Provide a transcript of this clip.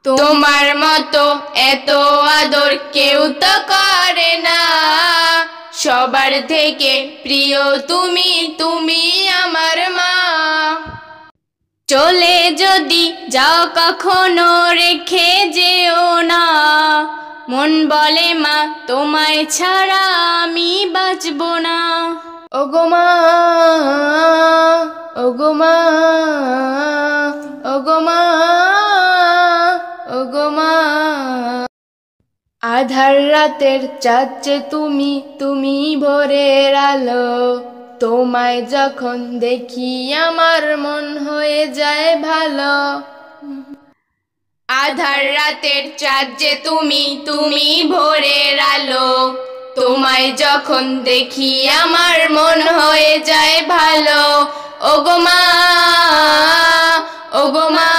তোমার মতো এত আদর কেউ তো করে না, সবার থেকে প্রিয় তুমি, তুমি আমার মা। চলে যদি যাও কখনো রেখে যেও না, মন বলে মা তোমায় ছাড়া আমি বাঁচব না। ওগো মা, ওগো মা, ওগো মা, ওগো মা। আধার রাতের চাঁদ যে তুমি, তুমি ভোরের আলো, তোমায় যখন দেখি আমার মন হয়ে যায় ভালো। আধার রাতের চাঁদ যে তুমি, তুমি ভোরের আলো, তোমায় যখন দেখি আমার মন হয়ে যায় ভালো। ওগো মা, ওগো মা।